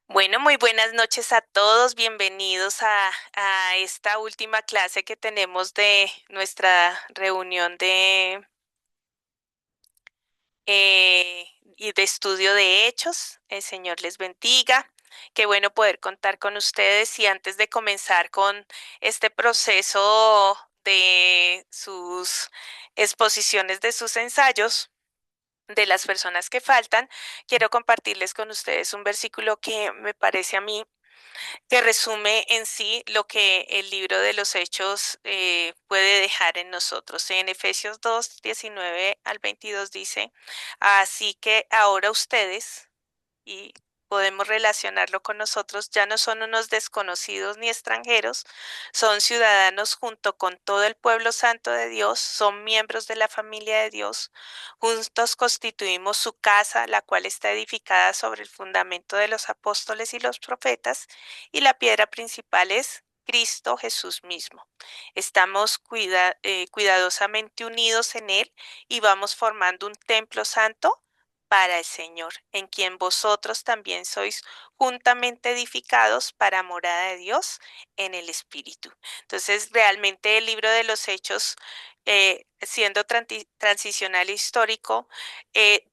Bueno, muy buenas noches a todos. Bienvenidos a esta última clase que tenemos de nuestra reunión y de estudio de hechos. El Señor les bendiga. Qué bueno poder contar con ustedes. Y antes de comenzar con este proceso de sus exposiciones de sus ensayos, de las personas que faltan, quiero compartirles con ustedes un versículo que me parece a mí que resume en sí lo que el libro de los Hechos puede dejar en nosotros. En Efesios 2, 19 al 22 dice, así que ahora ustedes, y podemos relacionarlo con nosotros, ya no son unos desconocidos ni extranjeros, son ciudadanos junto con todo el pueblo santo de Dios, son miembros de la familia de Dios, juntos constituimos su casa, la cual está edificada sobre el fundamento de los apóstoles y los profetas, y la piedra principal es Cristo Jesús mismo. Estamos cuidadosamente unidos en Él y vamos formando un templo santo para el Señor, en quien vosotros también sois juntamente edificados para morada de Dios en el Espíritu. Entonces, realmente el libro de los Hechos, siendo transicional e histórico,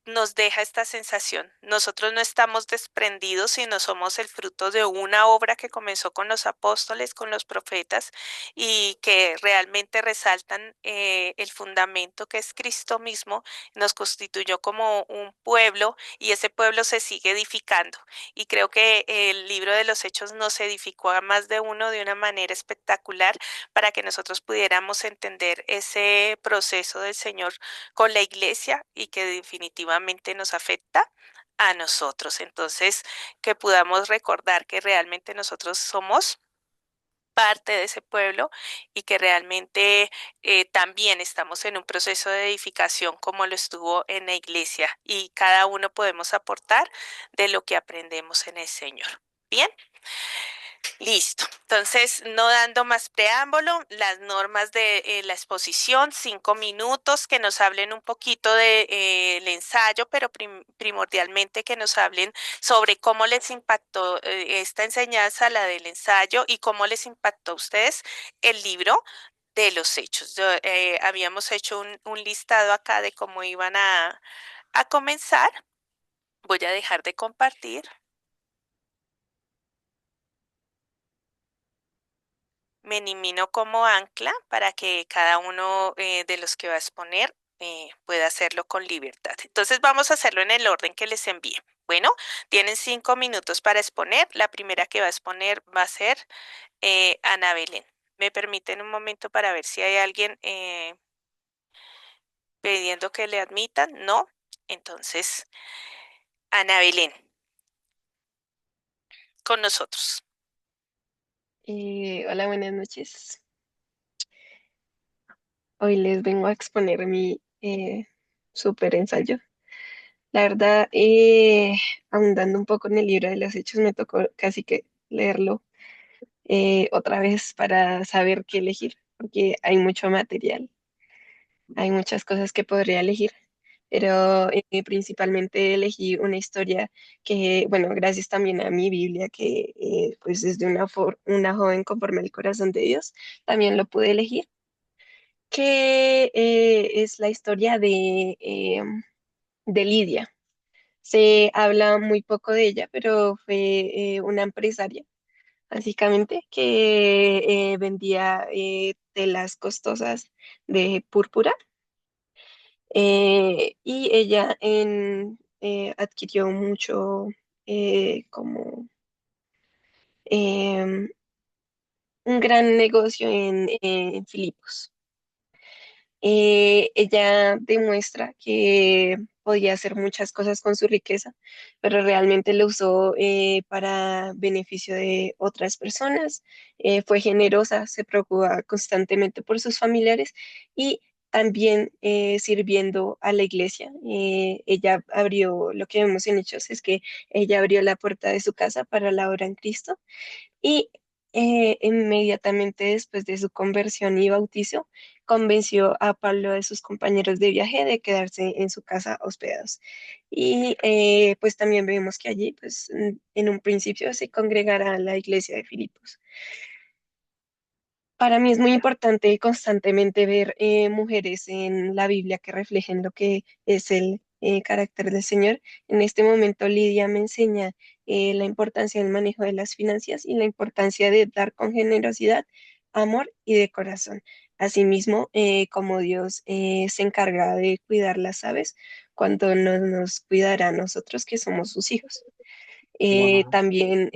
nos deja esta sensación. Nosotros no estamos desprendidos, sino somos el fruto de una obra que comenzó con los apóstoles, con los profetas, y que realmente resaltan el fundamento que es Cristo mismo. Nos constituyó como un pueblo y ese pueblo se sigue edificando. Y creo que el libro de los Hechos nos edificó a más de uno de una manera espectacular para que nosotros pudiéramos entender ese proceso del Señor con la iglesia y que definitivamente nos afecta a nosotros. Entonces, que podamos recordar que realmente nosotros somos parte de ese pueblo y que realmente también estamos en un proceso de edificación como lo estuvo en la iglesia y cada uno podemos aportar de lo que aprendemos en el Señor. Bien, listo. Entonces, no dando más preámbulo, las normas de la exposición, 5 minutos, que nos hablen un poquito de, el ensayo, pero primordialmente que nos hablen sobre cómo les impactó esta enseñanza, la del ensayo, y cómo les impactó a ustedes el libro de los hechos. Habíamos hecho un listado acá de cómo iban a comenzar. Voy a dejar de compartir. Me elimino como ancla para que cada uno de los que va a exponer pueda hacerlo con libertad. Entonces vamos a hacerlo en el orden que les envíe. Bueno, tienen 5 minutos para exponer. La primera que va a exponer va a ser Ana Belén. ¿Me permiten un momento para ver si hay alguien pidiendo que le admitan? No. Entonces, Ana Belén, con nosotros. Hola, buenas noches. Hoy les vengo a exponer mi súper ensayo. La verdad, ahondando un poco en el libro de los hechos, me tocó casi que leerlo otra vez para saber qué elegir, porque hay mucho material, hay muchas cosas que podría elegir, pero principalmente elegí una historia que, bueno, gracias también a mi Biblia, que pues es de una joven conforme al corazón de Dios, también lo pude elegir que es la historia de Lidia. Se habla muy poco de ella, pero fue una empresaria, básicamente, que vendía telas costosas de púrpura y ella adquirió mucho como em, un gran negocio en Filipos. Ella demuestra que podía hacer muchas cosas con su riqueza, pero realmente lo usó para beneficio de otras personas. Fue generosa, se preocupa constantemente por sus familiares y también sirviendo a la iglesia. Ella abrió, lo que vemos en Hechos es que ella abrió la puerta de su casa para la obra en Cristo y inmediatamente después de su conversión y bautizo, convenció a Pablo de sus compañeros de viaje de quedarse en su casa hospedados. Y pues también vemos que allí, pues en un principio se congregará la iglesia de Filipos. Para mí es muy importante constantemente ver mujeres en la Biblia que reflejen lo que es el carácter del Señor. En este momento Lidia me enseña la importancia del manejo de las finanzas y la importancia de dar con generosidad, amor y de corazón. Asimismo, como Dios se encarga de cuidar las aves, cuando no nos cuidará a nosotros que somos sus hijos. También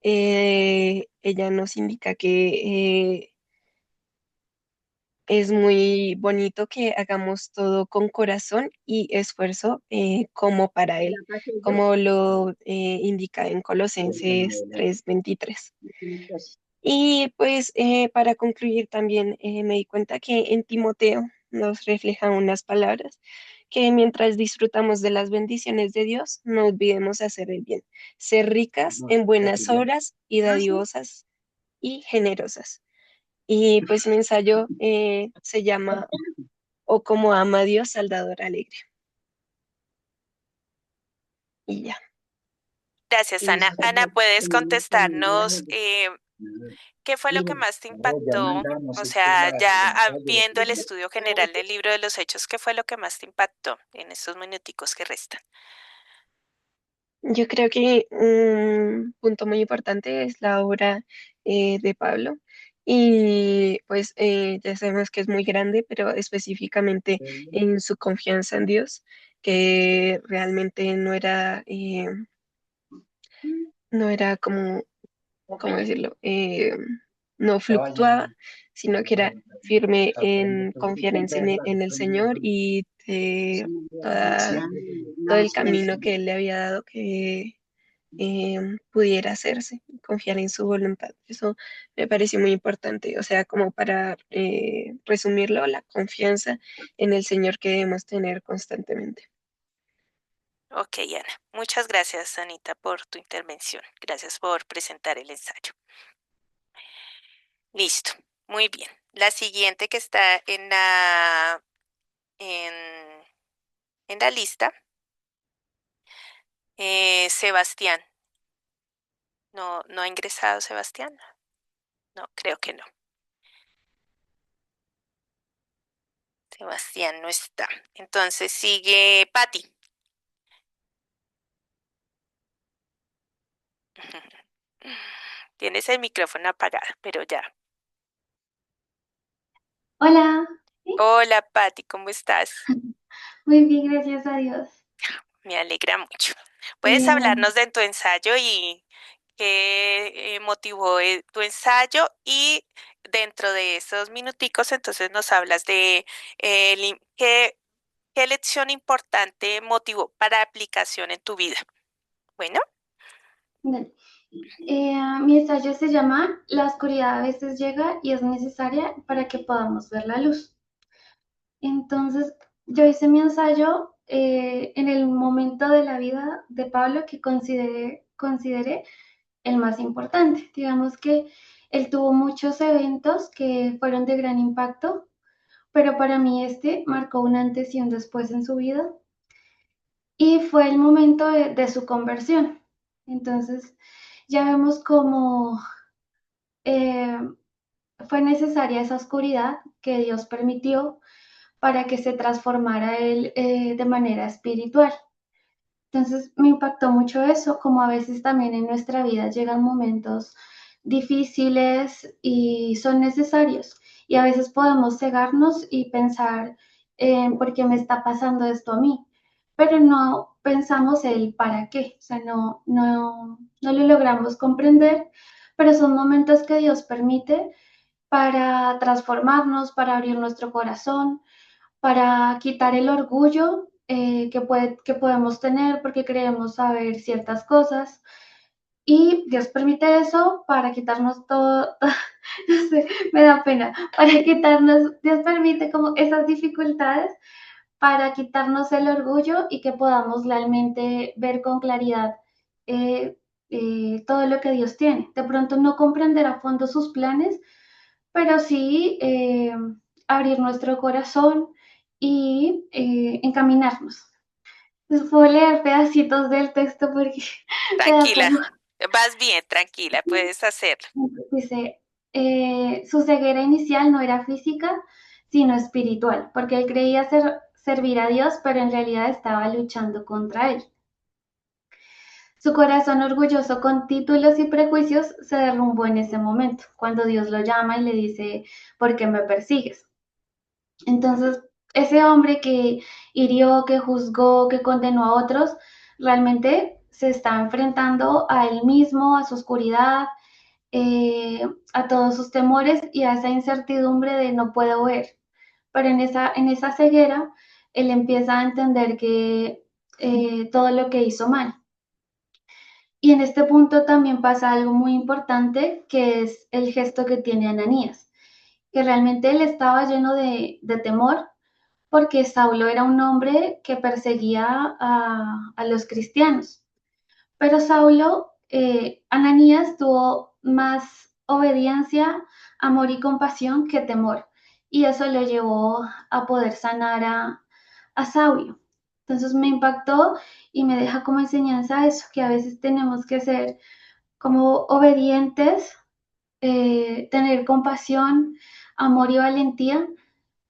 ella nos indica que es muy bonito que hagamos todo con corazón y esfuerzo como para Él, como lo indica en Colosenses 3:23. Y pues para concluir también me di cuenta que en Timoteo nos refleja unas palabras que mientras disfrutamos de las bendiciones de Dios, no olvidemos hacer el bien, ser ricas en buenas obras y dadivosas y generosas. Y pues mi ensayo se llama O como ama a Dios, Salvador Alegre. Y ya. Gracias, Ana. Ana, ¿puedes contestarnos qué fue lo que más te impactó? O sea, ya viendo el estudio general del libro de los Hechos, ¿qué fue lo que más te impactó en estos minuticos que restan? Yo creo que un punto muy importante es la obra de Pablo. Y pues ya sabemos que es muy grande, pero específicamente en su confianza en Dios, que realmente no era como ¿cómo decirlo? No fluctuaba, sino que era firme en confiar en el Señor y todo el camino que Él le había dado que pudiera hacerse, confiar en su voluntad. Eso me pareció muy importante, o sea, como para resumirlo, la confianza en el Señor que debemos tener constantemente. Ok, Ana. Muchas gracias, Anita, por tu intervención. Gracias por presentar el ensayo. Listo. Muy bien. La siguiente que está en, en la lista, Sebastián. No, no ha ingresado Sebastián. No, creo que no. Sebastián no está. Entonces sigue Patti. Tienes el micrófono apagado, pero ya. Hola, ¿sí? Hola, Patti, ¿cómo estás? Muy bien, gracias a Dios. Me alegra mucho. ¿Puedes Bien, hablarnos de tu ensayo y qué motivó tu ensayo? Y dentro de esos minuticos, entonces nos hablas de qué lección importante motivó para aplicación en tu vida. Bueno, dale. Mi ensayo se llama La oscuridad a veces llega y es necesaria para que podamos ver la luz. Entonces, yo hice mi ensayo en el momento de la vida de Pablo que consideré el más importante. Digamos que él tuvo muchos eventos que fueron de gran impacto, pero para mí este marcó un antes y un después en su vida y fue el momento de su conversión. Entonces, ya vemos cómo eh, fue necesaria esa oscuridad que Dios permitió para que se transformara él de manera espiritual. Entonces me impactó mucho eso, como a veces también en nuestra vida llegan momentos difíciles y son necesarios. Y a veces podemos cegarnos y pensar, ¿por qué me está pasando esto a mí? Pero no pensamos el para qué, o sea, no lo logramos comprender, pero son momentos que Dios permite para transformarnos, para abrir nuestro corazón, para quitar el orgullo que podemos tener porque creemos saber ciertas cosas. Y Dios permite eso para quitarnos todo, no sé, me da pena, para quitarnos, Dios permite como esas dificultades para quitarnos el orgullo y que podamos realmente ver con claridad todo lo que Dios tiene. De pronto no comprender a fondo sus planes, pero sí abrir nuestro corazón y encaminarnos. Les puedo leer pedacitos del texto porque me da Tranquila, como... vas bien, tranquila, puedes hacerlo. Dice, su ceguera inicial no era física, sino espiritual, porque él creía servir a Dios, pero en realidad estaba luchando contra él. Su corazón orgulloso con títulos y prejuicios se derrumbó en ese momento, cuando Dios lo llama y le dice, ¿por qué me persigues? Entonces, ese hombre que hirió, que juzgó, que condenó a otros, realmente se está enfrentando a él mismo, a su oscuridad, a todos sus temores y a esa incertidumbre de no puedo ver. Pero en esa ceguera, él empieza a entender que todo lo que hizo mal. Y en este punto también pasa algo muy importante, que es el gesto que tiene Ananías, que realmente él estaba lleno de temor porque Saulo era un hombre que perseguía a los cristianos. Pero Saulo, Ananías tuvo más obediencia, amor y compasión que temor. Y eso lo llevó a poder sanar a Saulo. Entonces me impactó y me deja como enseñanza eso, que a veces tenemos que ser como obedientes, tener compasión, amor y valentía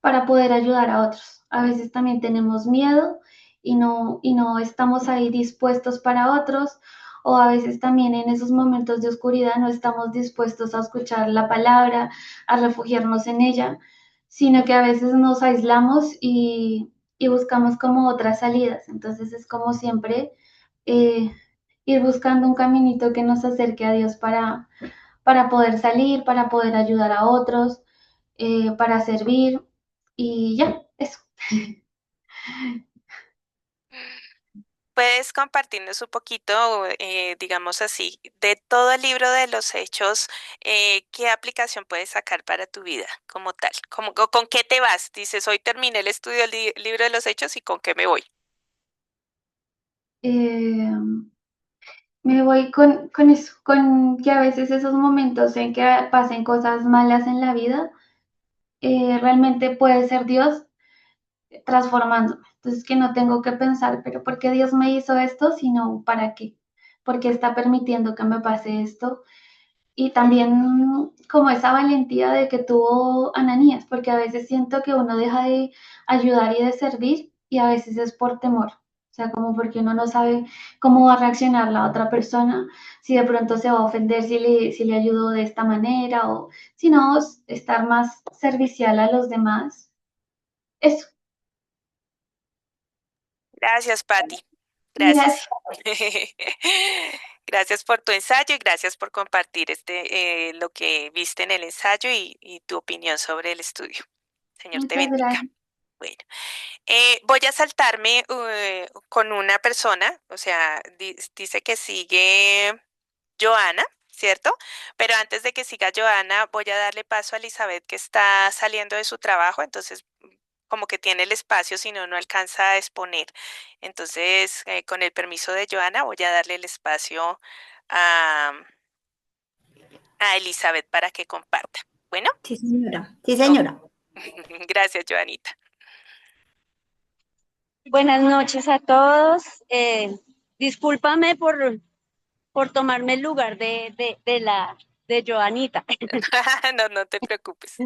para poder ayudar a otros. A veces también tenemos miedo y no estamos ahí dispuestos para otros, o a veces también en esos momentos de oscuridad no estamos dispuestos a escuchar la palabra, a refugiarnos en ella, sino que a veces nos aislamos y buscamos como otras salidas. Entonces es como siempre eh, ir buscando un caminito que nos acerque a Dios para poder salir, para poder ayudar a otros, para servir y ya, eso. ¿Puedes compartirnos un poquito, digamos así, de todo el libro de los Hechos, qué aplicación puedes sacar para tu vida como tal? ¿Con qué te vas? Dices, hoy terminé el estudio del libro de los Hechos y ¿con qué me voy? Eh, Me voy con eso, con que a veces esos momentos en que pasen cosas malas en la vida, realmente puede ser Dios transformándome. Entonces que no tengo que pensar, pero ¿por qué Dios me hizo esto? Sino ¿para qué? ¿Por qué está permitiendo que me pase esto? Y también como esa valentía de que tuvo Ananías, porque a veces siento que uno deja de ayudar y de servir y a veces es por temor. O sea, como porque uno no sabe cómo va a reaccionar la otra persona, si de pronto se va a ofender si le ayudo de esta manera o si no, estar más servicial a los demás. Eso. Gracias, Patti. Gracias. Gracias. Gracias por tu ensayo y gracias por compartir lo que viste en el ensayo y tu opinión sobre el estudio. Señor te Muchas bendiga. gracias. Bueno, voy a saltarme con una persona, o sea, dice que sigue Joana, ¿cierto? Pero antes de que siga Joana, voy a darle paso a Elizabeth que está saliendo de su trabajo, entonces como que tiene el espacio, si no, no alcanza a exponer. Entonces, con el permiso de Joana, voy a darle el espacio a, a Elizabeth para que comparta. Bueno, Sí, señora. Sí, con- señora. gracias, Joanita. Buenas noches a todos. Discúlpame por tomarme el lugar de Joanita. No, no te preocupes.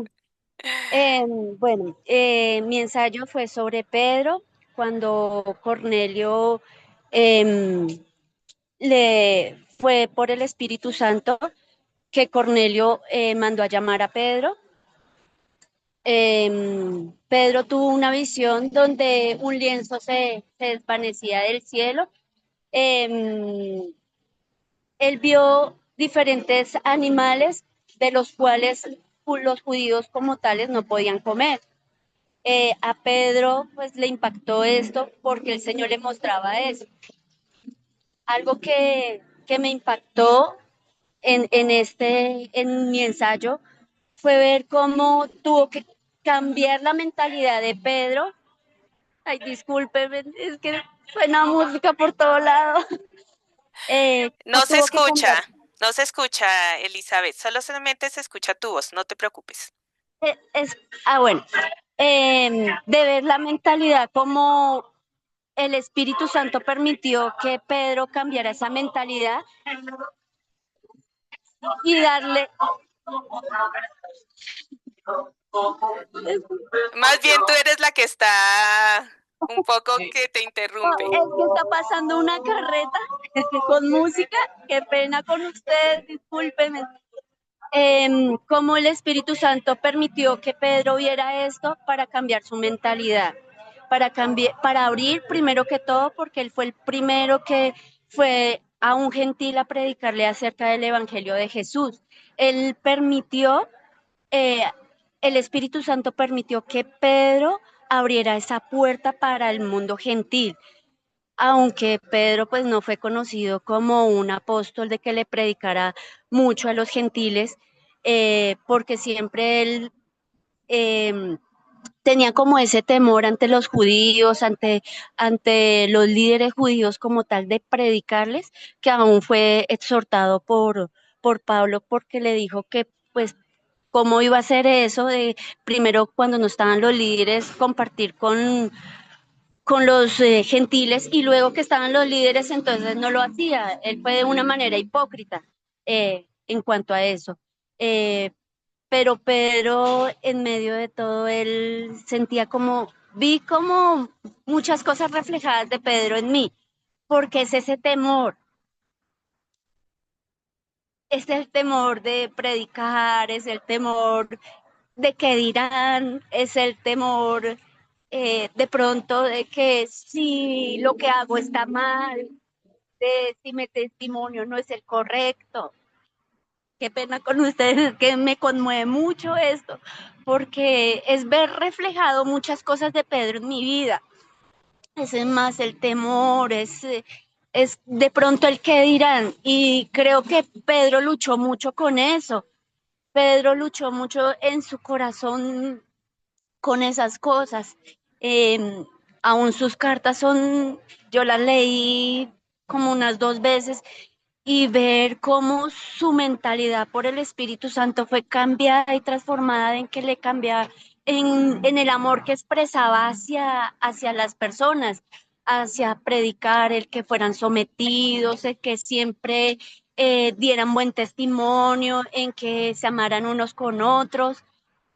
Mi ensayo fue sobre Pedro, cuando Cornelio em, le fue por el Espíritu Santo que Cornelio mandó a llamar a Pedro. Pedro tuvo una visión donde un lienzo se desvanecía del cielo. Em, Él vio diferentes animales de los cuales los judíos como tales no podían comer. A Pedro pues le impactó esto porque el Señor le mostraba eso. Algo que me impactó en mi ensayo fue ver cómo tuvo que cambiar la mentalidad de Pedro. Ay, discúlpeme, es que suena música por todo lado. No se tuvo que cambiar. escucha, no se escucha, Elizabeth, solamente se escucha tu voz, no te preocupes. Bueno, de ver la mentalidad como el Espíritu Santo permitió que Pedro cambiara esa mentalidad y darle... Más bien tú eres la que está un poco que te interrumpe. Es que está pasando una carreta con música, qué pena con ustedes, discúlpenme. Cómo el Espíritu Santo permitió que Pedro viera esto para cambiar su mentalidad, para abrir primero que todo, porque él fue el primero que fue a un gentil a predicarle acerca del Evangelio de Jesús. Él permitió, eh, el Espíritu Santo permitió que Pedro abriera esa puerta para el mundo gentil, aunque Pedro pues no fue conocido como un apóstol de que le predicara mucho a los gentiles, porque siempre él eh, tenía como ese temor ante los judíos, ante los líderes judíos como tal de predicarles, que aún fue exhortado por Pablo porque le dijo que pues cómo iba a ser eso de primero cuando no estaban los líderes compartir con los gentiles y luego que estaban los líderes, entonces no lo hacía. Él fue de una manera hipócrita en cuanto a eso. Eh, pero Pedro, en medio de todo, él sentía como, vi como muchas cosas reflejadas de Pedro en mí, porque es el temor de predicar, es el temor de qué dirán, es el temor de pronto de que si lo que hago está mal, de si mi testimonio no es el correcto. Qué pena con ustedes, que me conmueve mucho esto, porque es ver reflejado muchas cosas de Pedro en mi vida. Es más el temor, es de pronto el qué dirán. Y creo que Pedro luchó mucho con eso. Pedro luchó mucho en su corazón con esas cosas. Eh, Aún sus cartas son, yo las leí como unas 2 veces y ver cómo su mentalidad por el Espíritu Santo fue cambiada y transformada en que le cambiaba en el amor que expresaba hacia las personas, hacia predicar, el que fueran sometidos, el que siempre dieran buen testimonio, en que se amaran unos con otros.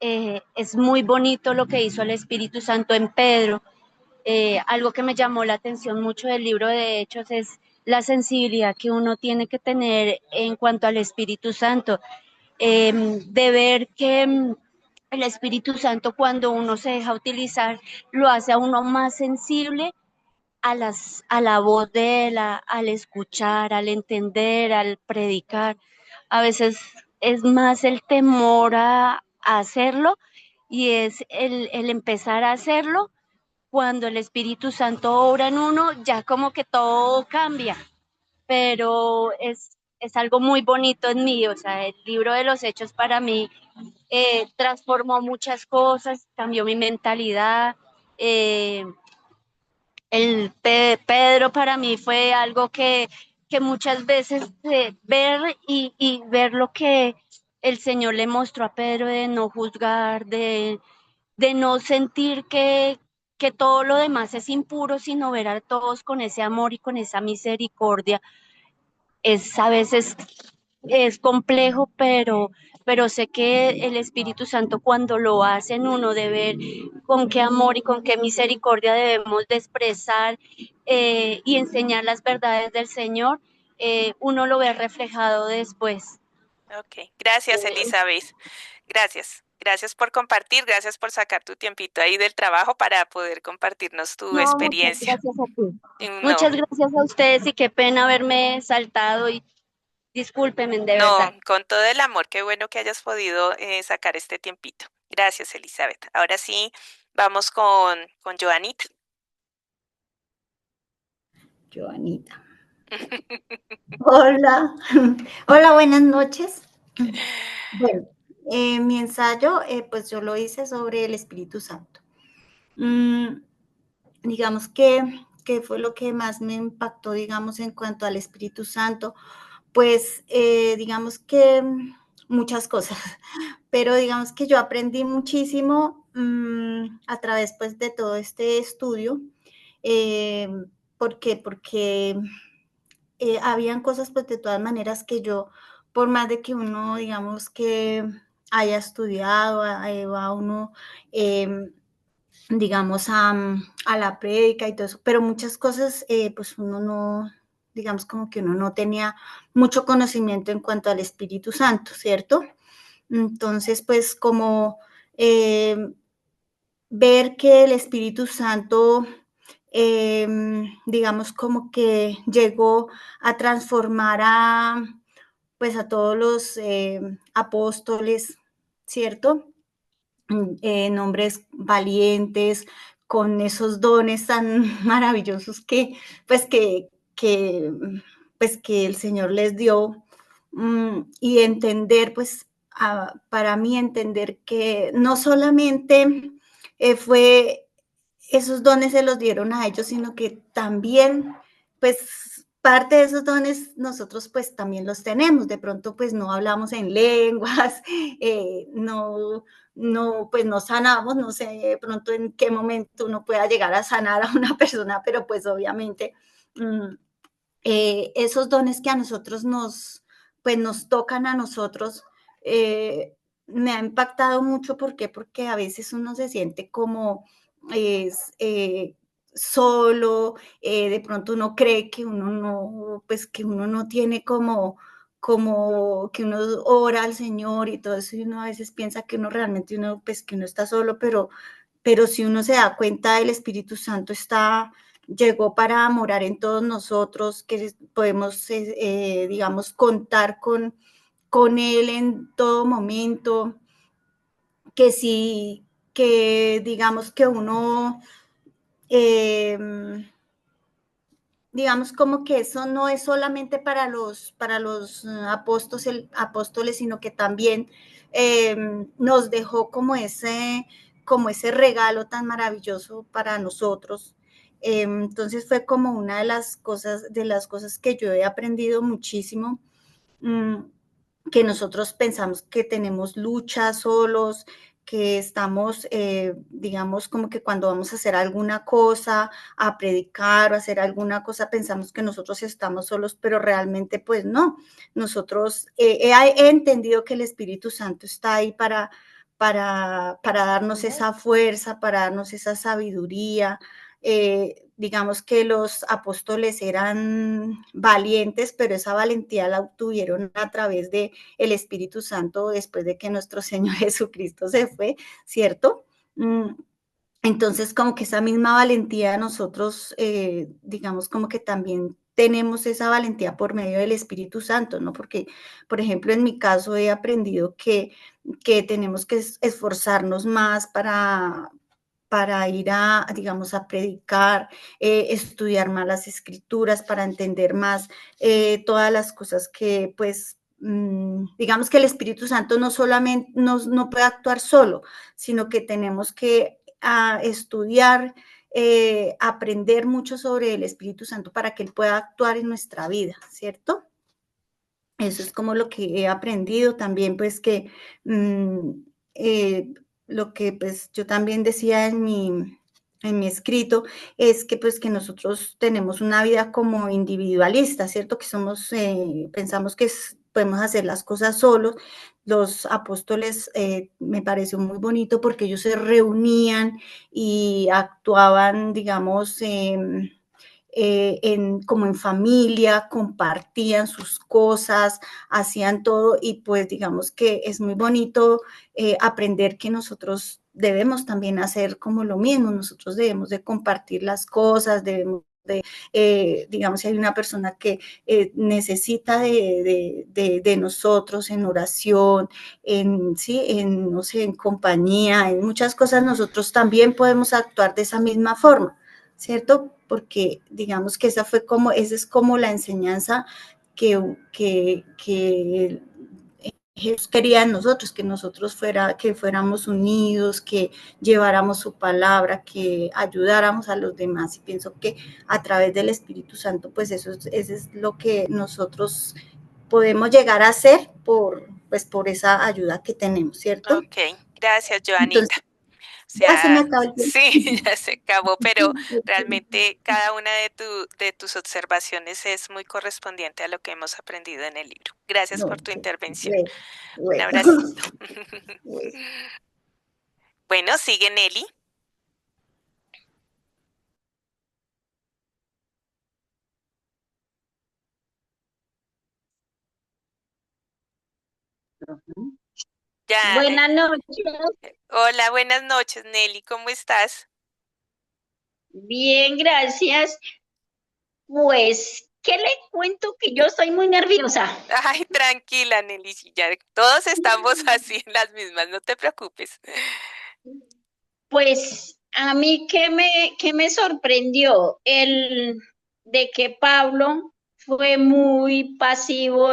Es muy bonito lo que hizo el Espíritu Santo en Pedro. Algo que me llamó la atención mucho del libro de Hechos es la sensibilidad que uno tiene que tener en cuanto al Espíritu Santo, de ver que el Espíritu Santo cuando uno se deja utilizar lo hace a uno más sensible a la voz de él, al escuchar, al entender, al predicar. A veces es más el temor a hacerlo y es el empezar a hacerlo cuando el Espíritu Santo obra en uno, ya como que todo cambia, pero es algo muy bonito en mí, o sea, el libro de los Hechos para mí transformó muchas cosas, cambió mi mentalidad. eh, Pedro para mí fue algo que muchas veces ver y ver lo que el Señor le mostró a Pedro de no juzgar, de no sentir que todo lo demás es impuro, sino ver a todos con ese amor y con esa misericordia. Es a veces es complejo, pero sé que el Espíritu Santo cuando lo hace en uno de ver con qué amor y con qué misericordia debemos de expresar y enseñar las verdades del Señor, uno lo ve reflejado después. Ok, gracias, Elizabeth. Gracias. Gracias por compartir, gracias por sacar tu tiempito ahí del trabajo para poder compartirnos tu No, muchas experiencia. gracias a ti. No, Muchas gracias a ustedes y qué pena haberme saltado y discúlpenme de no, verdad. con todo el amor, qué bueno que hayas podido sacar este tiempito. Gracias, Elizabeth. Ahora sí, vamos con Joanita. Joanita. Hola, hola, buenas noches. Bueno, mi ensayo, pues yo lo hice sobre el Espíritu Santo. Digamos que qué fue lo que más me impactó, digamos, en cuanto al Espíritu Santo, pues digamos que muchas cosas, pero digamos que yo aprendí muchísimo a través pues de todo este estudio. Eh, ¿Por qué? Porque habían cosas pues de todas maneras que yo, por más de que uno digamos que haya estudiado, va uno digamos a la prédica y todo eso, pero muchas cosas pues uno no, digamos como que uno no tenía mucho conocimiento en cuanto al Espíritu Santo, ¿cierto? Entonces pues como ver que el Espíritu Santo, digamos, como que llegó a transformar pues a todos los apóstoles, ¿cierto? Hombres valientes, con esos dones tan maravillosos pues que, pues que el Señor les dio, y entender, pues, para mí entender que no solamente fue esos dones se los dieron a ellos, sino que también, pues, parte de esos dones nosotros pues también los tenemos. De pronto pues no hablamos en lenguas, no, pues no sanamos, no sé de pronto en qué momento uno pueda llegar a sanar a una persona, pero pues obviamente esos dones que a nosotros pues nos tocan a nosotros, me ha impactado mucho. ¿Por qué? Porque a veces uno se siente como solo, de pronto uno cree que uno no, pues que uno no tiene como que uno ora al Señor y todo eso, y uno a veces piensa que uno realmente pues que uno está solo, pero si uno se da cuenta, el Espíritu Santo llegó para morar en todos nosotros, que podemos, digamos, contar con Él en todo momento, que sí, que digamos que uno, eh, digamos como que eso no es solamente para los apóstoles, sino que también nos dejó como ese regalo tan maravilloso para nosotros. Entonces fue como una de las cosas que yo he aprendido muchísimo, que nosotros pensamos que tenemos lucha solos, que estamos, digamos, como que cuando vamos a hacer alguna cosa, a predicar o hacer alguna cosa, pensamos que nosotros estamos solos, pero realmente pues no. Nosotros, he entendido que el Espíritu Santo está ahí para darnos esa fuerza, para darnos esa sabiduría. Digamos que los apóstoles eran valientes, pero esa valentía la obtuvieron a través de el Espíritu Santo después de que nuestro Señor Jesucristo se fue, ¿cierto? Entonces, como que esa misma valentía nosotros, digamos, como que también tenemos esa valentía por medio del Espíritu Santo, ¿no? Porque, por ejemplo, en mi caso he aprendido que tenemos que esforzarnos más para ir digamos, a predicar, estudiar más las escrituras, para entender más todas las cosas que, pues, digamos que el Espíritu Santo no solamente no puede actuar solo, sino que tenemos que estudiar, aprender mucho sobre el Espíritu Santo para que Él pueda actuar en nuestra vida, ¿cierto? Eso es como lo que he aprendido también, pues que eh, lo que pues yo también decía en mi escrito es que pues que nosotros tenemos una vida como individualista, ¿cierto? Que pensamos que podemos hacer las cosas solos. Los apóstoles me pareció muy bonito porque ellos se reunían y actuaban, digamos, como en familia, compartían sus cosas, hacían todo, y pues digamos que es muy bonito aprender que nosotros debemos también hacer como lo mismo. Nosotros debemos de compartir las cosas, debemos digamos, si hay una persona que necesita de nosotros en oración, sí, no sé, en compañía, en muchas cosas, nosotros también podemos actuar de esa misma forma, ¿cierto? Porque digamos que esa es como la enseñanza que Jesús quería de nosotros, que fuéramos unidos, que lleváramos su palabra, que ayudáramos a los demás. Y pienso que a través del Espíritu Santo, pues eso es lo que nosotros podemos llegar a hacer por esa ayuda que tenemos, ¿cierto? Ok, gracias, Joanita. Entonces, O ya se me sea, acabó el tiempo. sí, ya se acabó, pero realmente cada una de tus observaciones es muy correspondiente a lo que hemos aprendido en el libro. Gracias por No, tu intervención. bueno, Un bueno. abracito. Bueno. Bueno, sigue Nelly. Ya. Buenas noches, Hola, buenas noches, Nelly. ¿Cómo estás? bien, gracias. Pues, ¿qué le cuento? Que yo soy muy nerviosa. Ay, tranquila, Nelly. Sí, ya todos estamos así en las mismas, no te preocupes. Pues, a mí, ¿qué me sorprendió? El de que Pablo fue muy pasivo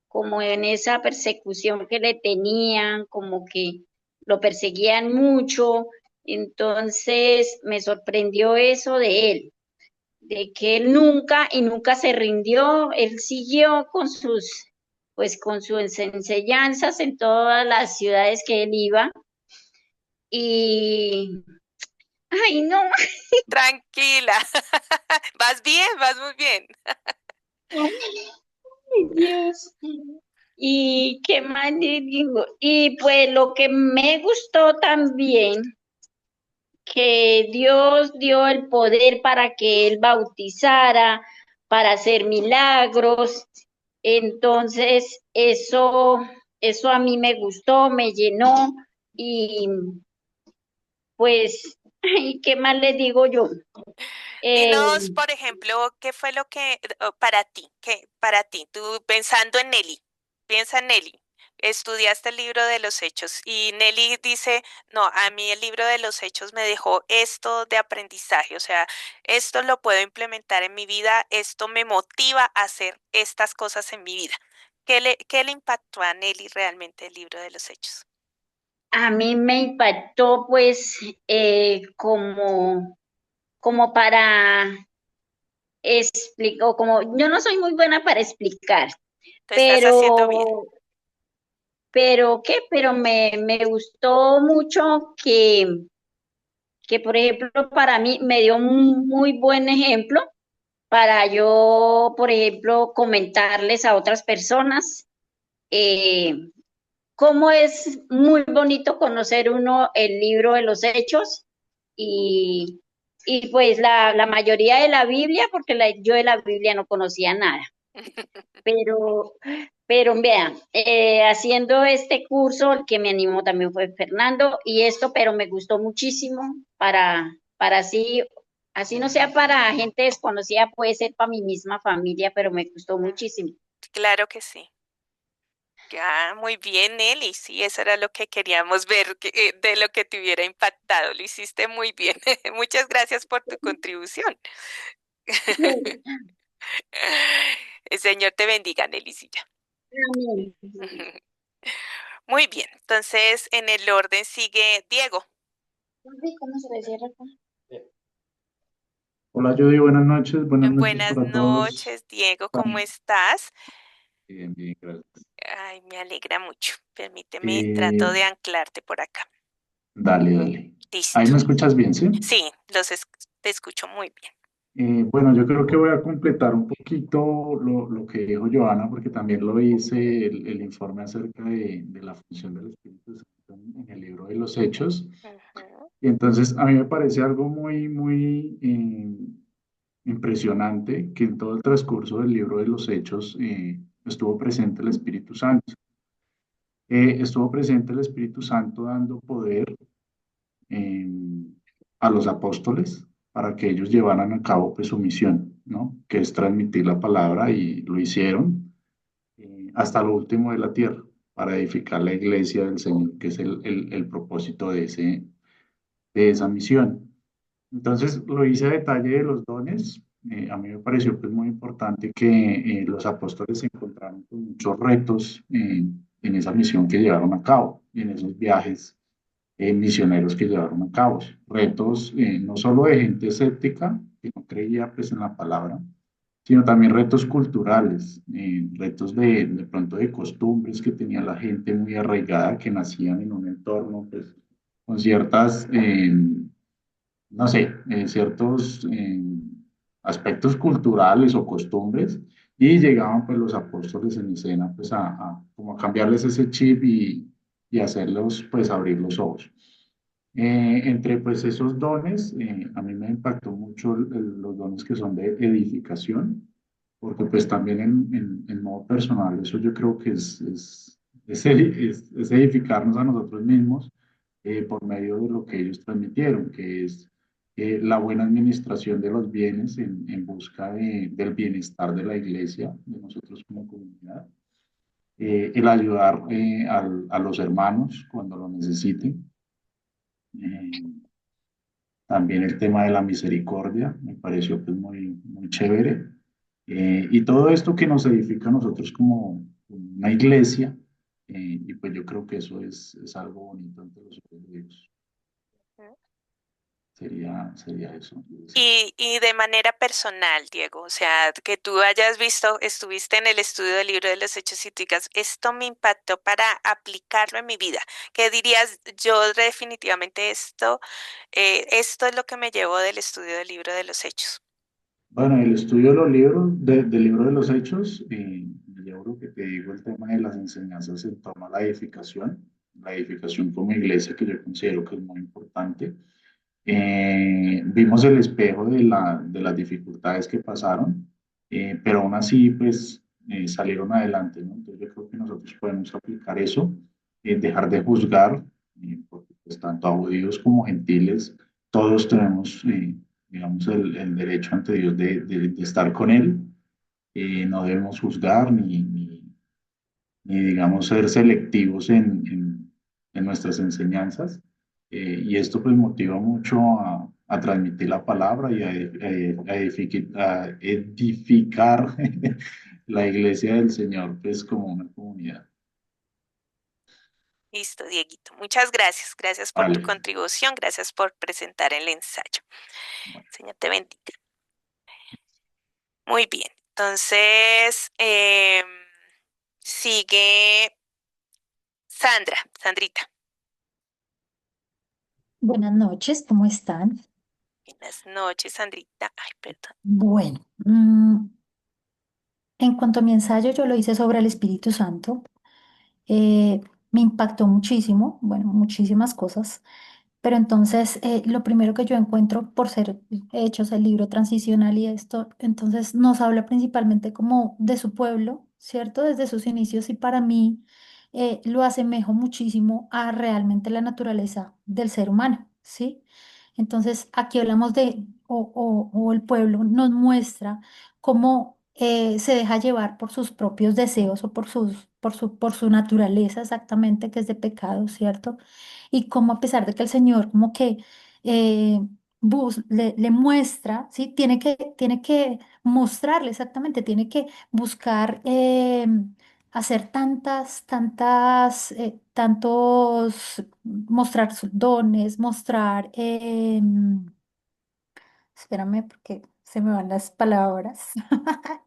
como en esa persecución que le tenían, como que lo perseguían mucho. Entonces, me sorprendió eso de él, de que él nunca se rindió, él siguió con sus enseñanzas en todas las ciudades que él iba. Y, ay, no, Tranquila. Vas bien, vas muy bien. ay, Dios. ¿Y qué más le digo? Y pues lo que me gustó también, que Dios dio el poder para que él bautizara, para hacer milagros. Entonces, eso a mí me gustó, me llenó y pues, ay, ¿qué más le digo yo? Eh, Dinos, por ejemplo, ¿qué fue lo que para ti, tú pensando en Nelly, piensa en Nelly, estudiaste el libro de los Hechos y Nelly dice, no, a mí el libro de los Hechos me dejó esto de aprendizaje, o sea, esto lo puedo implementar en mi vida, esto me motiva a hacer estas cosas en mi vida. ¿Qué le impactó a Nelly realmente el libro de los Hechos? a mí me impactó pues como para explicar, como yo no soy muy buena para explicar, Tú estás haciendo bien. pero me gustó mucho que, por ejemplo, para mí me dio un muy buen ejemplo para yo, por ejemplo, comentarles a otras personas eh, cómo es muy bonito conocer uno el libro de los Hechos y, y pues la mayoría de la Biblia, porque yo de la Biblia no conocía nada. Pero, pero vean, haciendo este curso, el que me animó también fue Fernando, y esto, pero me gustó muchísimo para así no sea para gente desconocida, puede ser para mi misma familia, pero me gustó muchísimo. Claro que sí. Ah, muy bien, Nelly. Sí, eso era lo que queríamos ver, de lo que te hubiera impactado. Lo hiciste muy bien. Muchas gracias por tu contribución. El Señor te bendiga, Nelicilla. Amén. Muy bien. Entonces, en el orden sigue Diego. ¿Cómo se le cierra acá? Hola Judy, buenas noches Buenas para todos. noches, Diego. ¿Cómo estás? Bien, bien, gracias. Ay, me alegra mucho. Permíteme, Eh, trato de anclarte por acá. dale. Ahí Listo. me escuchas bien, ¿sí? Sí, te escucho muy bien. Bueno, yo creo que voy a completar un poquito lo que dijo Joana, porque también lo hice el informe acerca de la función del Espíritu Santo en el libro de los Hechos. Ujú. Y entonces a mí me parece algo muy impresionante que en todo el transcurso del libro de los Hechos estuvo presente el Espíritu Santo. Estuvo presente el Espíritu Santo dando poder eh, a los apóstoles para que ellos llevaran a cabo pues, su misión, ¿no? Que es transmitir la palabra y lo hicieron hasta lo último de la tierra para edificar la iglesia del Señor, que es el propósito de esa misión. Entonces lo hice a detalle de los dones. A mí me pareció pues muy importante que los apóstoles se encontraran encontraron con muchos retos en esa misión que llevaron a cabo, en esos viajes misioneros que llevaron a cabo. Retos no solo de gente escéptica, que no creía pues, en la palabra, sino también retos culturales, retos de pronto de costumbres que tenía la gente muy arraigada, que nacían en un entorno pues, con ciertas, no sé, ciertos aspectos culturales o costumbres, y llegaban pues los apóstoles en escena pues como a cambiarles ese chip y hacerlos pues abrir los ojos. Entre pues esos dones, a mí me impactó mucho los dones que son de edificación, porque pues también en modo personal, eso yo creo que es edificarnos a nosotros mismos por medio de lo que ellos transmitieron, que es la buena administración de los bienes en busca del bienestar de la iglesia, de nosotros como comunidad, el ayudar a los hermanos cuando lo necesiten. Eh, También el tema de la misericordia me pareció pues muy chévere. Y todo esto que nos edifica a nosotros como una iglesia, y pues yo creo que eso es algo bonito entre los ojos de Dios. Sería eso. Y de manera personal, Diego, o sea, que tú hayas visto, estuviste en el estudio del libro de los Hechos y tú digas, esto me impactó para aplicarlo en mi vida. ¿Qué dirías? Yo definitivamente esto es lo que me llevó del estudio del libro de los Hechos. Bueno, el estudio de los libros, del libro de los Hechos, yo creo que te digo el tema de las enseñanzas en torno a la edificación como iglesia, que yo considero que es muy importante. Vimos el espejo de las dificultades que pasaron, pero aún así, pues, salieron adelante, ¿no? Entonces yo creo que nosotros podemos aplicar eso, dejar de juzgar, porque pues, tanto a judíos como gentiles, todos tenemos, digamos, el derecho ante Dios de estar con Él. No debemos juzgar ni digamos, ser selectivos en nuestras enseñanzas. Y esto pues motiva mucho a transmitir la palabra y a edificar la iglesia del Señor pues como una comunidad. Listo, Dieguito. Muchas gracias. Gracias por tu Vale. contribución. Gracias por presentar el ensayo. Bueno. Señor te bendiga. Muy bien. Entonces, sigue Sandrita. Buenas noches, ¿cómo están? Buenas noches, Sandrita. Ay, perdón. Bueno, en cuanto a mi ensayo, yo lo hice sobre el Espíritu Santo. Me impactó muchísimo, bueno, muchísimas cosas. Pero entonces, lo primero que yo encuentro por ser hechos el libro transicional y esto, entonces nos habla principalmente como de su pueblo, ¿cierto? Desde sus inicios y para mí lo asemejo muchísimo a realmente la naturaleza del ser humano, ¿sí? Entonces, aquí hablamos de, o el pueblo nos muestra cómo se deja llevar por sus propios deseos o por su naturaleza exactamente, que es de pecado, ¿cierto? Y cómo a pesar de que el Señor como que eh, le muestra, ¿sí? Tiene que mostrarle exactamente, tiene que buscar hacer mostrar sus dones, mostrar, espérame porque se me van las palabras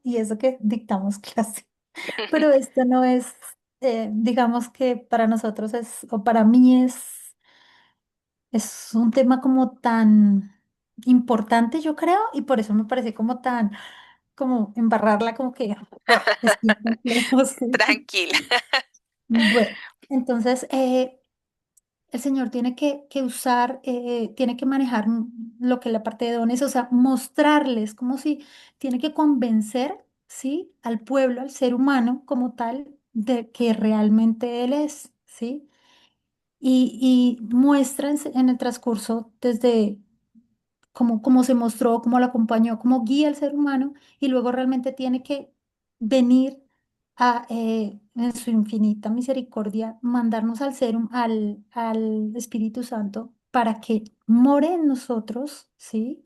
y eso que dictamos clase, pero esto no es, digamos que para nosotros es, o para mí es un tema como tan importante, yo creo, y por eso me parece como tan, como embarrarla, como que es bien complejo, sí. Tranquila. Bueno, entonces el Señor tiene que usar, tiene que manejar lo que es la parte de dones, o sea, mostrarles como si tiene que convencer, ¿sí? Al pueblo, al ser humano como tal, de que realmente Él es, ¿sí? Y muestra en el transcurso desde cómo se mostró, cómo lo acompañó, cómo guía al ser humano y luego realmente tiene que venir en su infinita misericordia, mandarnos al Espíritu Santo para que more en nosotros, ¿sí?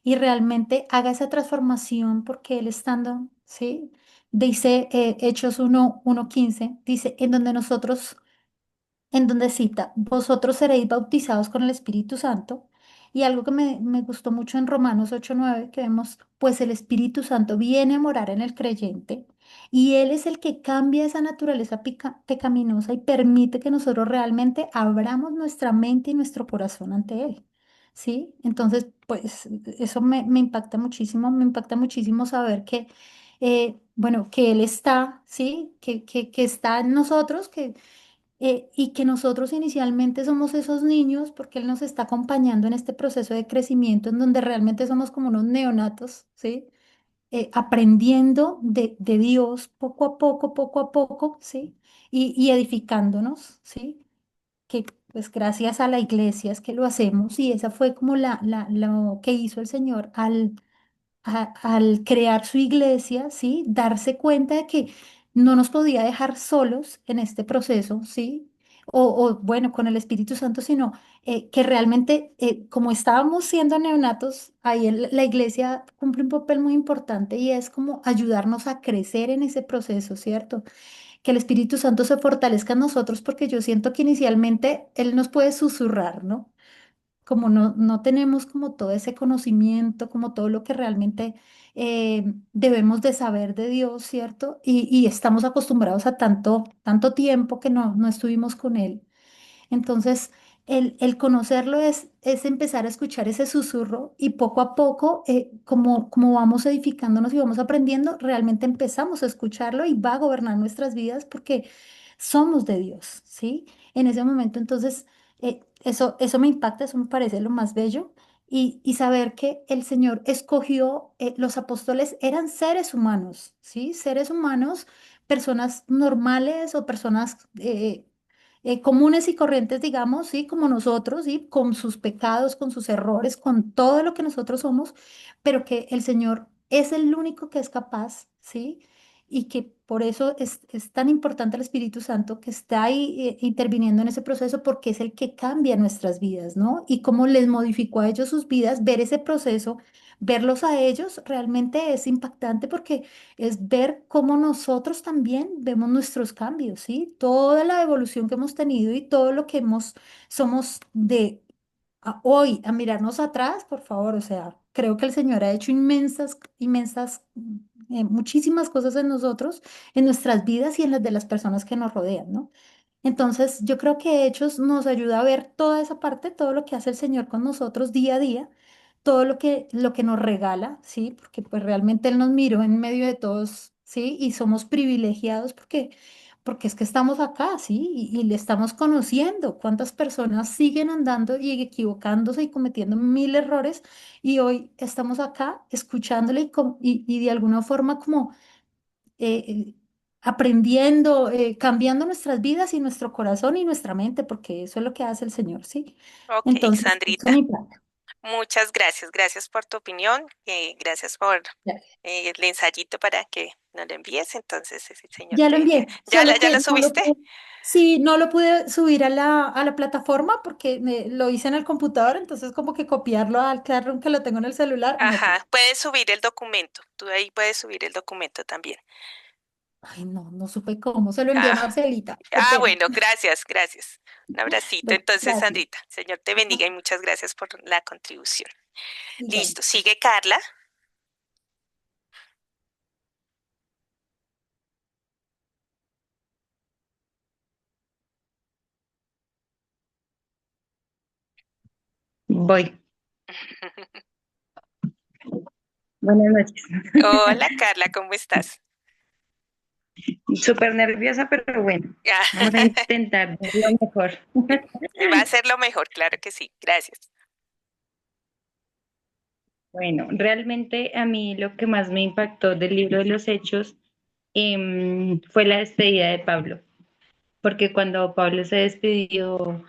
y realmente haga esa transformación porque Él estando, ¿sí? Dice Hechos 1:15, dice, en donde cita, vosotros seréis bautizados con el Espíritu Santo. Y algo que me gustó mucho en Romanos 8:9, que vemos, pues el Espíritu Santo viene a morar en el creyente y Él es el que cambia esa naturaleza pecaminosa y permite que nosotros realmente abramos nuestra mente y nuestro corazón ante Él. ¿Sí? Entonces, pues eso me impacta muchísimo saber que, bueno, que Él está, ¿sí? Que está en nosotros, y que nosotros inicialmente somos esos niños porque Él nos está acompañando en este proceso de crecimiento en donde realmente somos como unos neonatos, ¿sí? Aprendiendo de Dios poco a poco, ¿sí? Y edificándonos, ¿sí? Que pues gracias a la iglesia es que lo hacemos y esa fue como lo que hizo el Señor al crear su iglesia, ¿sí? Darse cuenta de que no nos podía dejar solos en este proceso, ¿sí? Bueno, con el Espíritu Santo, sino que realmente, como estábamos siendo neonatos, ahí la iglesia cumple un papel muy importante y es como ayudarnos a crecer en ese proceso, ¿cierto? Que el Espíritu Santo se fortalezca en nosotros porque yo siento que inicialmente Él nos puede susurrar, ¿no? Como no tenemos como todo ese conocimiento, como todo lo que realmente debemos de saber de Dios, ¿cierto? Y estamos acostumbrados a tanto tiempo que no estuvimos con Él. Entonces, el conocerlo es empezar a escuchar ese susurro y poco a poco, como vamos edificándonos y vamos aprendiendo, realmente empezamos a escucharlo y va a gobernar nuestras vidas porque somos de Dios, ¿sí? En ese momento, entonces, eso me impacta, eso me parece lo más bello. Y saber que el Señor escogió, los apóstoles eran seres humanos, ¿sí? Seres humanos, personas normales o personas comunes y corrientes, digamos, sí, como nosotros, sí, con sus pecados, con sus errores, con todo lo que nosotros somos, pero que el Señor es el único que es capaz, sí, y que por eso es tan importante el Espíritu Santo que está ahí interviniendo en ese proceso porque es el que cambia nuestras vidas, ¿no? Y cómo les modificó a ellos sus vidas, ver ese proceso, verlos a ellos, realmente es impactante porque es ver cómo nosotros también vemos nuestros cambios, ¿sí? Toda la evolución que hemos tenido y todo lo que somos de hoy a mirarnos atrás, por favor, o sea, creo que el Señor ha hecho muchísimas cosas en nosotros, en nuestras vidas y en las de las personas que nos rodean, ¿no? Entonces, yo creo que Hechos nos ayuda a ver toda esa parte, todo lo que hace el Señor con nosotros día a día, todo lo que nos regala, ¿sí? Porque pues realmente Él nos miró en medio de todos, ¿sí? Y somos privilegiados porque es que estamos acá, ¿sí? Y le estamos conociendo. ¿Cuántas personas siguen andando y equivocándose y cometiendo mil errores? Y hoy estamos acá escuchándole y de alguna forma como eh, aprendiendo, cambiando nuestras vidas y nuestro corazón y nuestra mente, porque eso es lo que hace el Señor, ¿sí? Ok, Entonces, eso me Sandrita, impacta. muchas gracias. Gracias por tu opinión. Gracias por el ensayito para que nos lo envíes. Entonces, el Señor Ya te lo bendiga. envié, solo ¿Ya lo que subiste? sí, no lo pude subir a la plataforma porque lo hice en el computador, entonces como que copiarlo al Classroom que lo tengo en el celular, no pude. Ajá, puedes subir el documento. Tú ahí puedes subir el documento también. Ay, no supe cómo, se lo envié a Ah, Marcelita, qué pena. bueno, gracias, gracias. Un abracito. Bueno, Entonces, gracias. Sandrita, Señor te bendiga y muchas gracias por la contribución. Igual. Listo, sigue Carla. Voy. Buenas noches. Hola, Carla, ¿cómo estás? Súper nerviosa, pero bueno, vamos a intentar ver lo mejor. Va a ser lo mejor, claro que sí. Gracias. Bueno, realmente a mí lo que más me impactó del libro de los Hechos fue la despedida de Pablo, porque cuando Pablo se despidió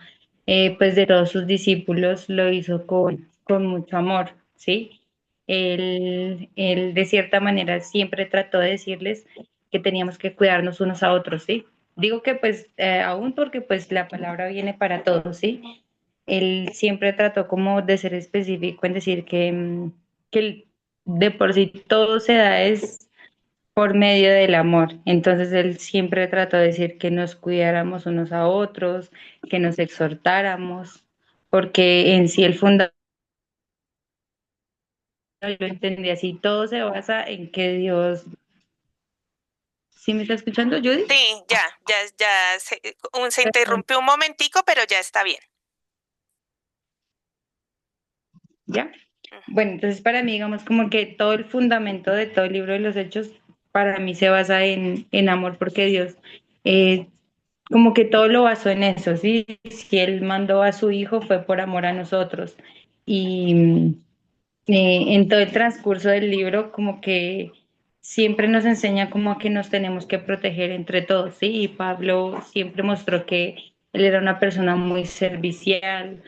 pues de todos sus discípulos, lo hizo con mucho amor, ¿sí? Él de cierta manera siempre trató de decirles que teníamos que cuidarnos unos a otros, ¿sí? Digo que pues aún porque pues la palabra viene para todos, ¿sí? Él siempre trató como de ser específico en decir que de por sí todo se da es por medio del amor. Entonces él siempre trató de decir que nos cuidáramos unos a otros, que nos exhortáramos, porque en sí el fundador lo entendía así, todo se basa en que Dios, ¿sí me está escuchando, Judy? Sí, ya se interrumpió un momentico, pero ya está bien. ¿Ya? Bueno, entonces para mí, digamos, como que todo el fundamento de todo el libro de los Hechos, para mí se basa en amor, porque Dios, como que todo lo basó en eso, ¿sí? Si Él mandó a su Hijo fue por amor a nosotros. Y en todo el transcurso del libro, como que siempre nos enseña como a que nos tenemos que proteger entre todos, ¿sí? Y Pablo siempre mostró que él era una persona muy servicial,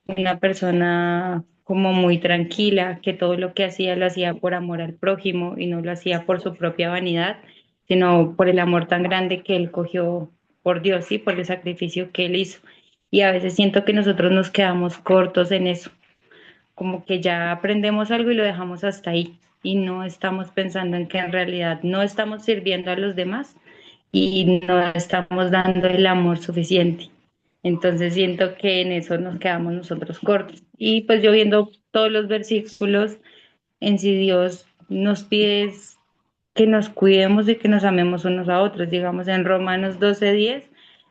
una persona como muy tranquila, que todo lo que hacía lo hacía por amor al prójimo y no lo hacía por su propia vanidad, sino por el amor tan grande que él cogió por Dios, ¿sí? Por el sacrificio que él hizo. Y a veces siento que nosotros nos quedamos cortos en eso, como que ya aprendemos algo y lo dejamos hasta ahí y no estamos pensando en que en realidad no estamos sirviendo a los demás y no estamos dando el amor suficiente. Entonces siento que en eso nos quedamos nosotros cortos. Y pues yo viendo todos los versículos, en si Dios nos pide es que nos cuidemos y que nos amemos unos a otros. Digamos en Romanos 12:10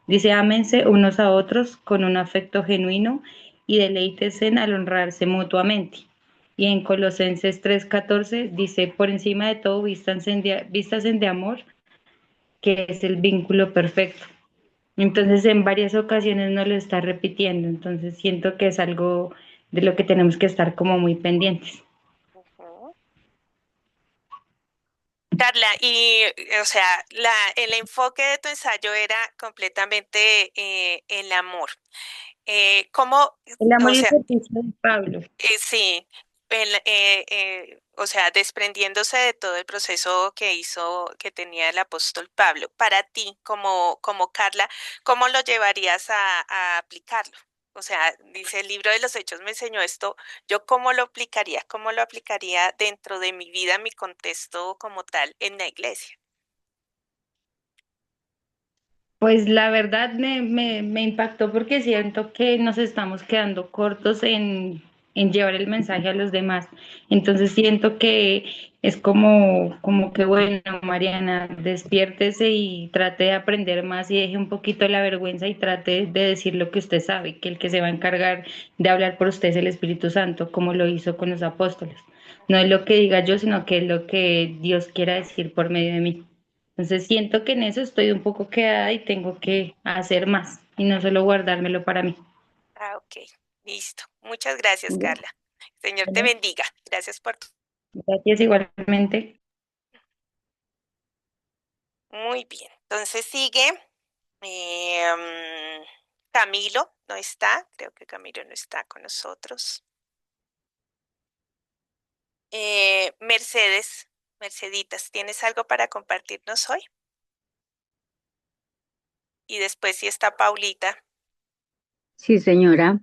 dice, ámense unos a otros con un afecto genuino y deleítese al honrarse mutuamente. Y en Colosenses 3:14 dice, por encima de todo, vístanse de amor, que es el vínculo perfecto. Entonces, en varias ocasiones nos lo está repitiendo, entonces siento que es algo de lo que tenemos que estar como muy pendientes. Ujú. Carla, y o sea, el enfoque de tu ensayo era completamente el amor. ¿Cómo, El amor o y el sea, servicio de Pablo. sí, o sea, desprendiéndose de todo el proceso que hizo, que tenía el apóstol Pablo, para ti, como Carla, ¿cómo lo llevarías a aplicarlo? O sea, dice el libro de los Hechos me enseñó esto, ¿yo cómo lo aplicaría dentro de mi vida, mi contexto como tal, en la iglesia? Pues la verdad me impactó porque siento que nos estamos quedando cortos en llevar el mensaje a los demás. Entonces siento que es como que, bueno, Mariana, despiértese y trate de aprender más y deje un poquito la vergüenza y trate de decir lo que usted sabe, que el que se va a encargar de hablar por usted es el Espíritu Santo, como lo hizo con los apóstoles. No es lo que diga yo, sino que es lo que Dios quiera decir por medio de mí. Entonces siento que en eso estoy un poco quedada y tengo que hacer más y no solo guardármelo para mí. Ah, ok, listo. Muchas gracias, Ya, Carla. Señor te bueno, bendiga. Gracias por tu... gracias igualmente. Muy bien. Entonces sigue. Camilo no está, creo que Camilo no está con nosotros. Merceditas, ¿tienes algo para compartirnos hoy? Y después si está Paulita. Sí, señora.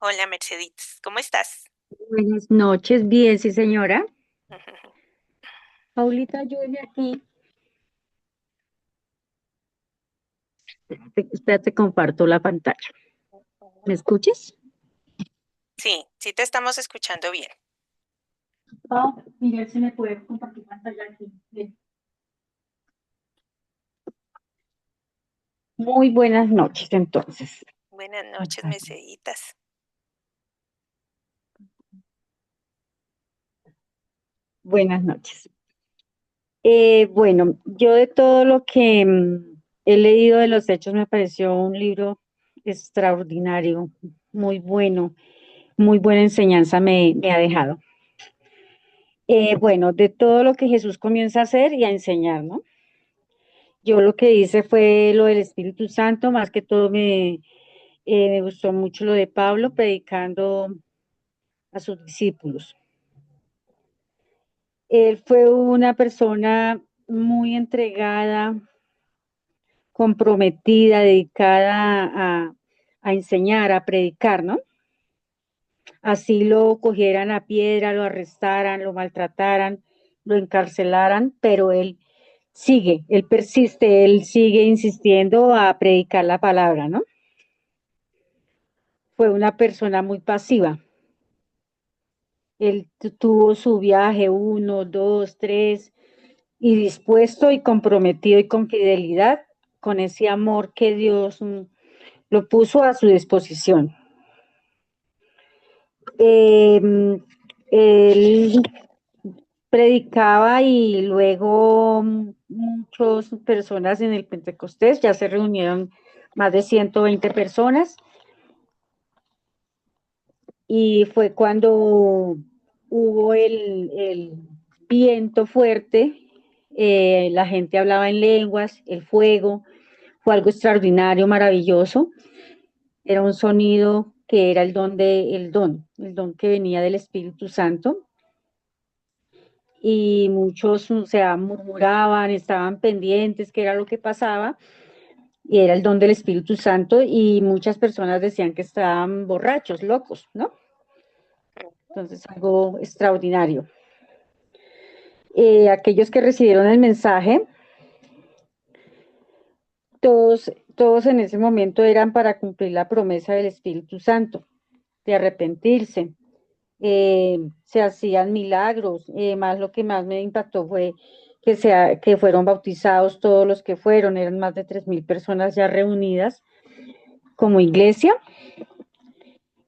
Hola, Merceditas, ¿cómo estás? Buenas noches. Bien, sí, señora. Paulita, yo vine aquí. Espérate, comparto la pantalla. ¿Me escuchas? Sí, sí te estamos escuchando bien. Pau, Miguel, ¿se me puede compartir pantalla aquí? Bien. Muy buenas noches, entonces. Buenas noches, Merceditas. Buenas noches. Bueno, yo de todo lo que he leído de los hechos me pareció un libro extraordinario, muy bueno, muy buena enseñanza me ha dejado. Bueno, de todo lo que Jesús comienza a hacer y a enseñar, ¿no? Yo lo que hice fue lo del Espíritu Santo, más que todo me gustó mucho lo de Pablo predicando a sus discípulos. Él fue una persona muy entregada, comprometida, dedicada a enseñar, a predicar, ¿no? así lo cogieran a piedra, lo arrestaran, lo maltrataran, lo encarcelaran, pero él persiste, él sigue insistiendo a predicar la palabra, ¿no? Fue una persona muy pasiva. Él tuvo su viaje 1, 2, 3, y dispuesto y comprometido y con fidelidad, con ese amor que Dios lo puso a su disposición. Él predicaba y luego muchas personas en el Pentecostés, ya se reunieron más de 120 personas, y fue cuando hubo el viento fuerte, la gente hablaba en lenguas, el fuego, fue algo extraordinario, maravilloso. Era un sonido que era el don que venía del Espíritu Santo. Y muchos, o sea, murmuraban, estaban pendientes, qué era lo que pasaba, y era el don del Espíritu Santo, y muchas personas decían que estaban borrachos, locos, ¿no? Entonces, algo extraordinario. Aquellos que recibieron el mensaje, todos en ese momento eran para cumplir la promesa del Espíritu Santo, de arrepentirse. Se hacían milagros, más lo que más me impactó fue que fueron bautizados todos los que fueron, eran más de 3.000 personas ya reunidas como iglesia.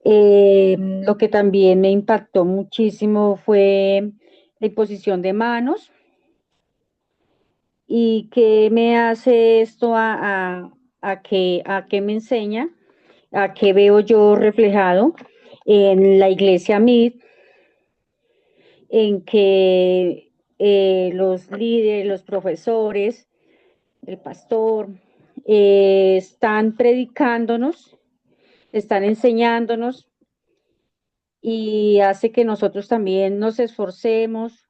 Lo que también me impactó muchísimo fue la imposición de manos. ¿Y qué me hace esto a qué me enseña? ¿A qué veo yo reflejado en la iglesia MID? En que los líderes, los profesores, el pastor, están predicándonos, están enseñándonos, y hace que nosotros también nos esforcemos,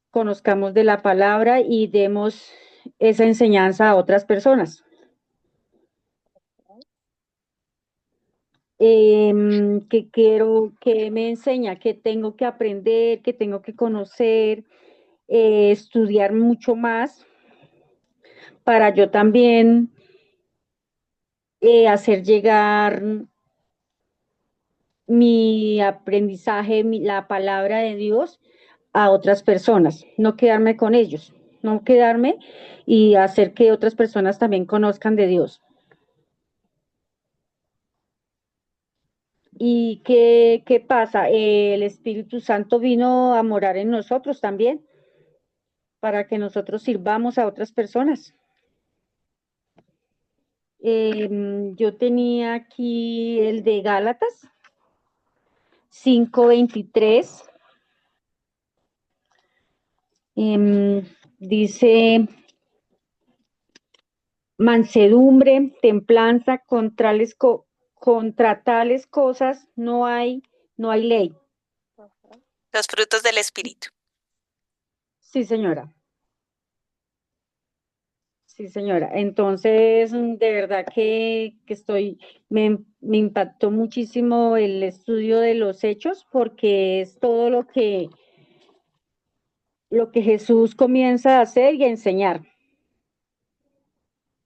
conozcamos de la palabra y demos esa enseñanza a otras personas. Que me enseña, que tengo que aprender, que tengo que conocer, estudiar mucho más para yo también hacer llegar mi aprendizaje, la palabra de Dios a otras personas, no quedarme con ellos, no quedarme y hacer que otras personas también conozcan de Dios. ¿Y qué pasa? El Espíritu Santo vino a morar en nosotros también, para que nosotros sirvamos a otras personas. Yo tenía aquí el de Gálatas 5:23. Dice: mansedumbre, templanza, contra tales cosas no hay ley. Los frutos del Espíritu. Sí, señora. Sí, señora. Entonces, de verdad que me impactó muchísimo el estudio de los hechos, porque es todo lo que Jesús comienza a hacer y a enseñar,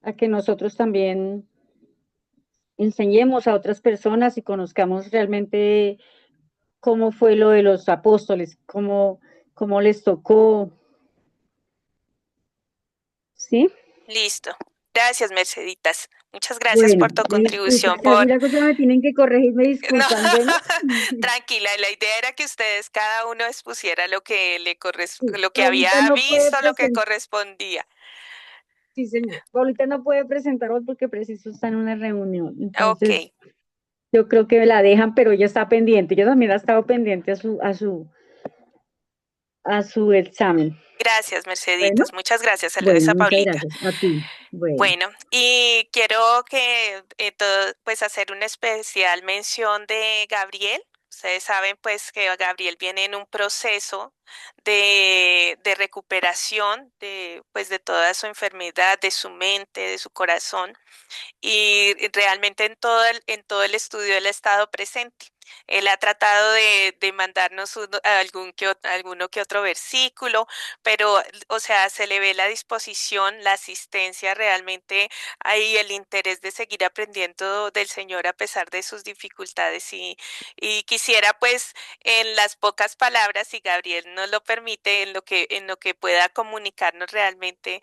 a que nosotros también enseñemos a otras personas y conozcamos realmente cómo fue lo de los apóstoles, cómo les tocó. ¿Sí? Listo. Gracias, Merceditas. Muchas gracias por tu contribución. Si alguna cosa me tienen que corregir, me disculpan. No, Bueno. tranquila, la idea era que ustedes cada uno expusiera lo que lo que Paulita había no puede visto, lo que correspondía. Sí, señor. Paulita no puede presentar hoy porque preciso está en una reunión. Entonces, Ok. yo creo que la dejan, pero ella está pendiente. Ella también ha estado pendiente a su examen. Gracias, Merceditas. Bueno, muchas gracias. Saludos a muchas Paulita. gracias a ti. Bueno, y quiero que pues hacer una especial mención de Gabriel. Ustedes saben pues que Gabriel viene en un proceso de recuperación pues de toda su enfermedad, de su mente, de su corazón, y realmente en todo el estudio él ha estado presente. Él ha tratado de mandarnos alguno que otro versículo, pero, o sea, se le ve la disposición, la asistencia realmente ahí, el interés de seguir aprendiendo del Señor a pesar de sus dificultades. Y quisiera, pues, en las pocas palabras, si Gabriel nos lo permite, en lo que pueda comunicarnos realmente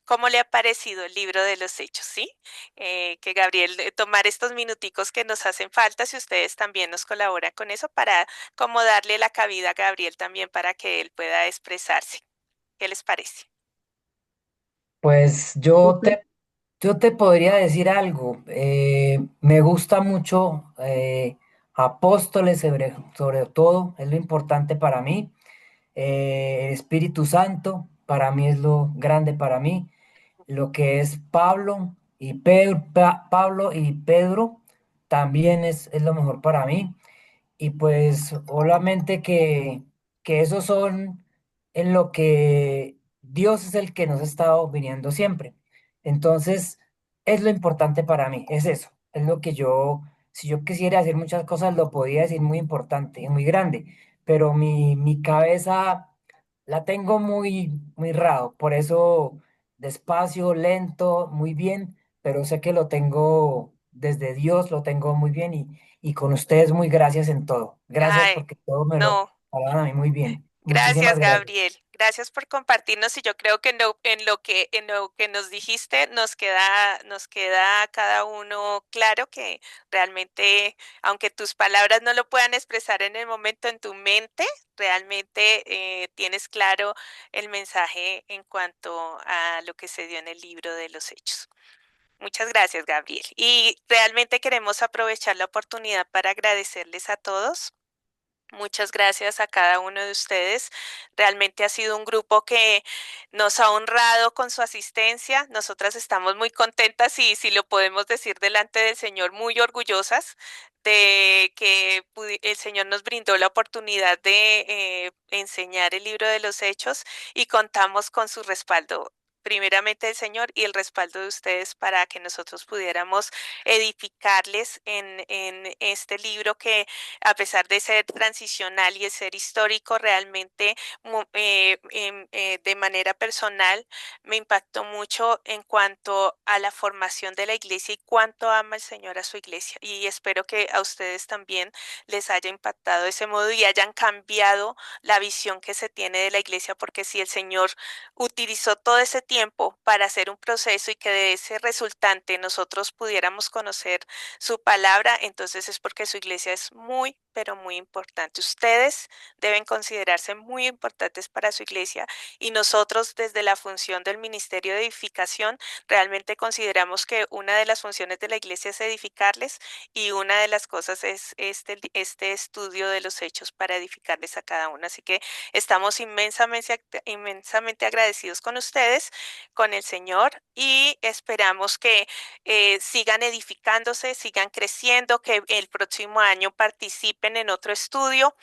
cómo le ha parecido el libro de los Hechos, ¿sí? Que Gabriel tomar estos minuticos que nos hacen falta, si ustedes también nos colaboran con eso, para como darle la cabida a Gabriel también para que él pueda expresarse. ¿Qué les parece? Pues yo te podría decir algo. Me gusta mucho Apóstoles sobre todo, es lo importante para mí. El Espíritu Santo para mí es lo grande para mí. Lo que es Pablo y Pedro también es lo mejor para mí. Y pues obviamente que esos son en lo que Dios es el que nos ha estado viniendo siempre. Entonces, es lo importante para mí, es eso. Es lo que si yo quisiera hacer muchas cosas, lo podía decir muy importante y muy grande, pero mi cabeza la tengo muy raro. Por eso, despacio, lento, muy bien, pero sé que lo tengo desde Dios, lo tengo muy bien y con ustedes muy gracias en todo. Gracias Ay, porque todo me lo no. hablan a mí muy bien. Muchísimas Gracias, gracias. Gabriel. Gracias por compartirnos y yo creo que en lo que nos dijiste nos queda a cada uno claro que realmente, aunque tus palabras no lo puedan expresar en el momento en tu mente, realmente tienes claro el mensaje en cuanto a lo que se dio en el libro de los Hechos. Muchas gracias, Gabriel. Y realmente queremos aprovechar la oportunidad para agradecerles a todos. Muchas gracias a cada uno de ustedes. Realmente ha sido un grupo que nos ha honrado con su asistencia. Nosotras estamos muy contentas y si lo podemos decir delante del Señor, muy orgullosas de que el Señor nos brindó la oportunidad de enseñar el libro de los Hechos y contamos con su respaldo. Primeramente del Señor y el respaldo de ustedes para que nosotros pudiéramos edificarles en este libro que a pesar de ser transicional y de ser histórico, realmente de manera personal me impactó mucho en cuanto a la formación de la iglesia y cuánto ama el Señor a su iglesia. Y espero que a ustedes también les haya impactado de ese modo y hayan cambiado la visión que se tiene de la iglesia, porque si el Señor utilizó todo ese tiempo para hacer un proceso y que de ese resultante nosotros pudiéramos conocer su palabra, entonces es porque su iglesia es muy, pero muy importante. Ustedes deben considerarse muy importantes para su iglesia y nosotros desde la función del Ministerio de Edificación realmente consideramos que una de las funciones de la iglesia es edificarles y una de las cosas es este estudio de los hechos para edificarles a cada uno. Así que estamos inmensamente agradecidos con ustedes, con el Señor y esperamos que sigan edificándose, sigan creciendo, que el próximo año participen en otro estudio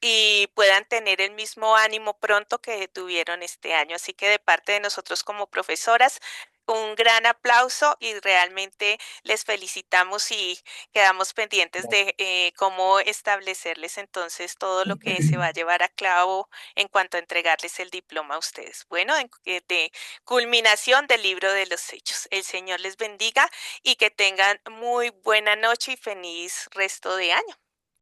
y puedan tener el mismo ánimo pronto que tuvieron este año. Así que de parte de nosotros como profesoras, un gran aplauso y realmente les felicitamos y quedamos pendientes de cómo establecerles entonces todo lo que se va a llevar a cabo en cuanto a entregarles el diploma a ustedes. Bueno, de culminación del libro de los hechos. El Señor les bendiga y que tengan muy buena noche y feliz resto de año.